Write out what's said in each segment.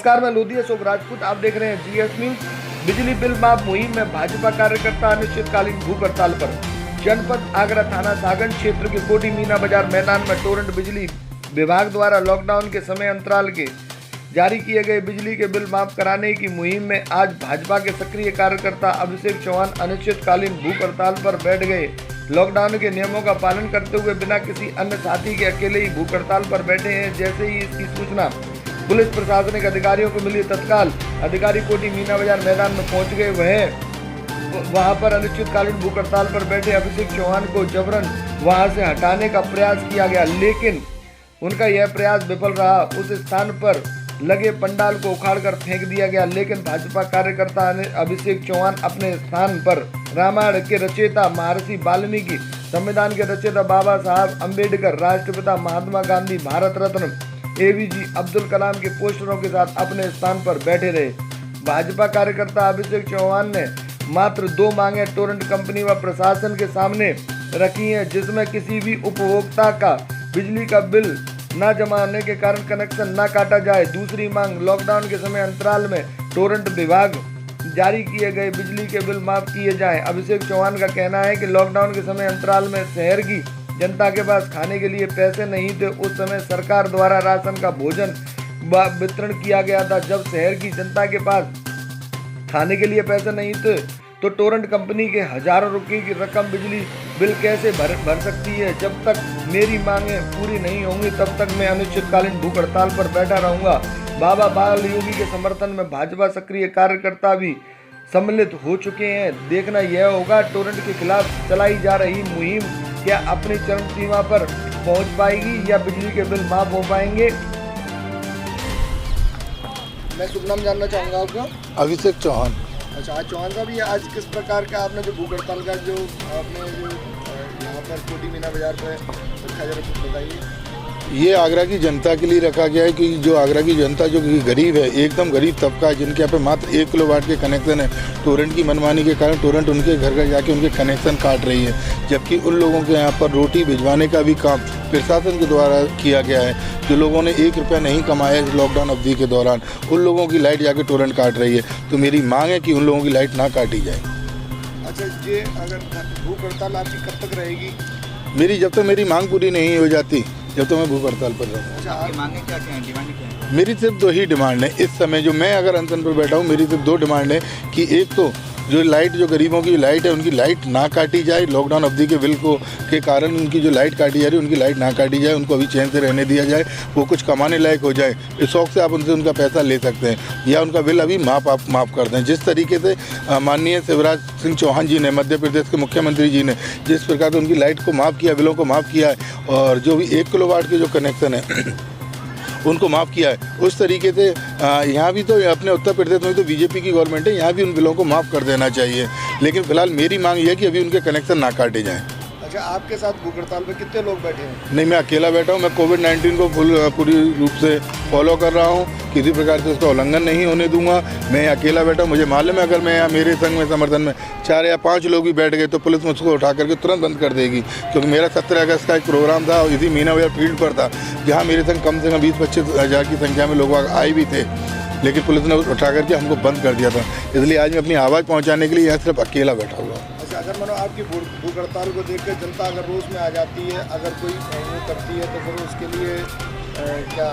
नमस्कार, मैं लोधी अशोक राजपूत। आप देख रहे हैं जीएस न्यूज। बिजली बिल माफ मुहिम में भाजपा कार्यकर्ता अनिश्चितकालीन भूख हड़ताल पर। जनपद आगरा थाना सागन क्षेत्र के कोटी मीना बाजार मैदान में टोरंट बिजली विभाग द्वारा लॉकडाउन के समय अंतराल के जारी किए गए बिजली के बिल माफ कराने की मुहिम में आज भाजपा के सक्रिय कार्यकर्ता अभिषेक चौहान अनिश्चितकालीन भूख हड़ताल पर बैठ गए। लॉकडाउन के नियमों का पालन करते हुए बिना किसी अन्य साथी के अकेले ही भूख हड़ताल पर बैठे हैं। जैसे ही इसकी सूचना पुलिस प्रशासनिक अधिकारियों को मिली, तत्काल अधिकारी कोटी मीना बाजार मैदान में पहुंच गए। वहां पर अनिश्चितकालीन भूख हड़ताल पर बैठे अभिषेक चौहान को जबरन वहां से हटाने का प्रयास किया गया, लेकिन उनका यह प्रयास विफल रहा। उस स्थान पर लगे पंडाल को उखाड़कर फेंक दिया गया, लेकिन भाजपा कार्यकर्ता अभिषेक चौहान अपने स्थान पर रामायण के रचयिता महर्षि वाल्मीकि, संविधान के रचयिता बाबा साहब अम्बेडकर, राष्ट्रपिता महात्मा गांधी, भारत रत्न एपीजे अब्दुल कलाम के पोस्टरों के साथ अपने स्थान पर बैठे रहे। भाजपा कार्यकर्ता अभिषेक चौहान ने मात्र 2 मांगे टोरंट कंपनी व प्रशासन के सामने रखी हैं, जिसमें किसी भी उपभोक्ता का बिजली का बिल न जमा होने के कारण कनेक्शन न काटा जाए। दूसरी मांग, लॉकडाउन के समय अंतराल में टोरंट विभाग जारी किए गए बिजली के बिल माफ किए जाएं। अभिषेक चौहान का कहना है कि लॉकडाउन के समय अंतराल में शहर की जनता के पास खाने के लिए पैसे नहीं थे। उस समय सरकार द्वारा राशन का भोजन वितरण किया गया था। जब शहर की जनता के पास खाने के लिए पैसे नहीं थे तो टोरंट कंपनी के हजारों रुपए की रकम बिजली बिल कैसे भर सकती है। जब तक मेरी मांगें पूरी नहीं होंगी तब तक मैं अनिश्चितकालीन भूख हड़ताल पर बैठा रहूंगा। बाबा बाल योगी के समर्थन में भाजपा सक्रिय कार्यकर्ता भी सम्मिलित हो चुके हैं। देखना यह होगा टोरंट के खिलाफ चलाई जा रही मुहिम क्या अपनी चरम सीमा पर पहुंच पाएगी या बिजली के बिल माफ हो पाएंगे। मैं शुभ नाम जानना चाहूँगा आपका। अभिषेक चौहान। अच्छा, आज चौहान साहब, ये आज किस प्रकार का आपने जो भूख हड़ताल का जो आपने जो यहाँ पर कोटी मीना बाजार पे रखा, जरा कुछ बताइए। ये आगरा की जनता के लिए रखा गया है कि जो आगरा की जनता जो गरीब है, एकदम गरीब तबका है, जिनके यहाँ पे मात्र 1 किलोवाट के कनेक्शन है, टोरंट की मनमानी के कारण टोरंट उनके घर घर जाके उनके कनेक्शन काट रही है, जबकि उन लोगों के यहाँ पर रोटी भिजवाने का भी काम प्रशासन के द्वारा किया गया है। जो लोगों ने 1 रुपया नहीं कमाया इस लॉकडाउन अवधि के दौरान, उन लोगों की लाइट जाके टोरंट काट रही है। तो मेरी मांग है कि उन लोगों की लाइट ना काटी जाए। अच्छा, ये अगर भूख हड़ताल आपकी कब तक रहेगी? मेरी जब तक मेरी मांग पूरी नहीं हो जाती, जब तो मैं भूख हड़ताल पर रहूँ। अच्छा, आपकी मांगें क्या क्या हैं, डिमांड क्या है? मेरी सिर्फ 2 ही डिमांड है इस समय, जो मैं अगर अनशन पर बैठा हूँ, मेरी सिर्फ 2 डिमांड है कि एक तो जो लाइट, जो गरीबों की लाइट है, उनकी लाइट ना काटी जाए। लॉकडाउन अवधि के बिल को के कारण उनकी जो लाइट काटी जा रही है, उनकी लाइट ना काटी जाए, उनको अभी चैन से रहने दिया जाए, वो कुछ कमाने लायक हो जाए। इस शौक से आप उनसे उनका पैसा ले सकते हैं या उनका बिल अभी आप माफ़ कर दें। जिस तरीके से माननीय शिवराज सिंह चौहान जी ने, मध्य प्रदेश के मुख्यमंत्री जी ने जिस प्रकार से उनकी लाइट को माफ़ किया, बिलों को माफ़ किया है, और जो भी 1 किलोवाट के जो कनेक्शन है उनको माफ़ किया है, उस तरीके से यहाँ भी तो अपने उत्तर प्रदेश में तो बीजेपी की गवर्नमेंट है, यहाँ भी उन बिलों को माफ़ कर देना चाहिए। लेकिन फिलहाल मेरी मांग ये है कि अभी उनके कनेक्शन ना काटे जाएं। अच्छा, आपके साथ भूख हड़ताल पे कितने लोग बैठे हैं? नहीं, मैं अकेला बैठा हूँ। मैं कोविड-19 को पूरी रूप से फॉलो कर रहा हूँ, किसी प्रकार से उसका उल्लंघन नहीं होने दूंगा। मैं अकेला बैठा हूँ। मुझे मालूम है अगर मैं यहाँ मेरे संघ में समर्थन में 4 या 5 लोग भी बैठ गए तो पुलिस मुझको उठा करके तुरंत बंद कर देगी, क्योंकि मेरा 17 अगस्त का एक प्रोग्राम था और इसी मीना बाजार फील्ड पर था, जहाँ मेरे संग कम से कम 20-25 हज़ार की संख्या में लोग आए भी थे, लेकिन पुलिस ने उठा करके हमको बंद कर दिया था। इसलिए आज मैं अपनी आवाज़ पहुँचाने के लिए यहाँ सिर्फ अकेला बैठा हुआ। अगर मानो आपकी भूख हड़ताल को देखकर जनता अगर रोष में आ जाती है, अगर कोई वो करती है, तो फिर उसके लिए क्या?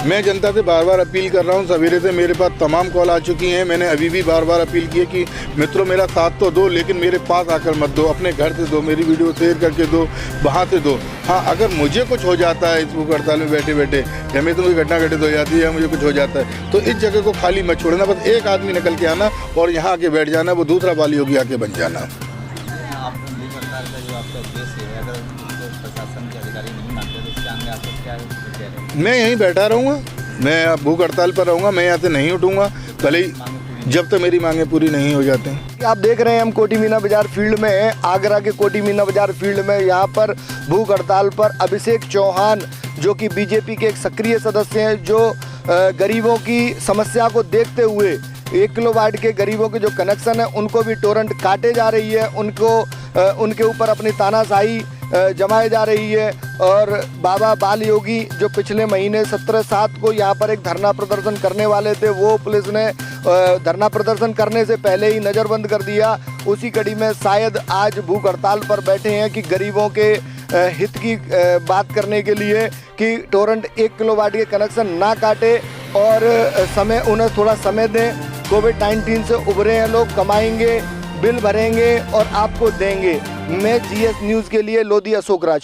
मैं जनता से बार बार अपील कर रहा हूं। सवेरे से मेरे पास तमाम कॉल आ चुकी हैं। मैंने अभी भी बार बार अपील की है कि मित्रों, मेरा साथ तो दो, लेकिन मेरे पास आकर मत दो, अपने घर से दो, मेरी वीडियो शेयर करके दो, वहाँ से दो। हाँ, अगर मुझे कुछ हो जाता है इस भूख हड़ताल में बैठे बैठे, या मेरे तो कोई घटना घटित हो जाती है या मुझे कुछ हो जाता है, तो इस जगह को खाली मत छोड़ना। बस एक आदमी निकल के आना और यहाँ आके बैठ जाना, वो दूसरा वाली योगी आके बन जाना। मैं यहीं बैठा रहूँगा, मैं भूख हड़ताल पर रहूँगा, मैं यहाँ से नहीं उठूँगा भले ही जब तक मेरी मांगें पूरी नहीं हो जाती। आप देख रहे हैं हम कोटी मीना बाजार फील्ड में हैं, आगरा के कोटी मीना बाजार फील्ड में। यहाँ पर भूख हड़ताल पर अभिषेक चौहान, जो कि बीजेपी के एक सक्रिय सदस्य हैं, जो गरीबों की समस्या को देखते हुए 1 किलोवाट के गरीबों के जो कनेक्शन है उनको भी टोरंट काटे जा रही है, उनके ऊपर अपनी तानाशाही जमाई जा रही है। और बाबा बाल योगी जो पिछले महीने 17/7 को यहाँ पर एक धरना प्रदर्शन करने वाले थे, वो पुलिस ने धरना प्रदर्शन करने से पहले ही नज़रबंद कर दिया। उसी कड़ी में शायद आज भूख हड़ताल पर बैठे हैं कि गरीबों के हित की बात करने के लिए कि टोरेंट 1 किलोवाट के कनेक्शन ना काटे और उन्हें थोड़ा समय दें। कोविड-19 से उभरे हैं लोग, कमाएंगे, बिल भरेंगे और आपको देंगे। मैं GS न्यूज़ के लिए लोधी अशोक राज।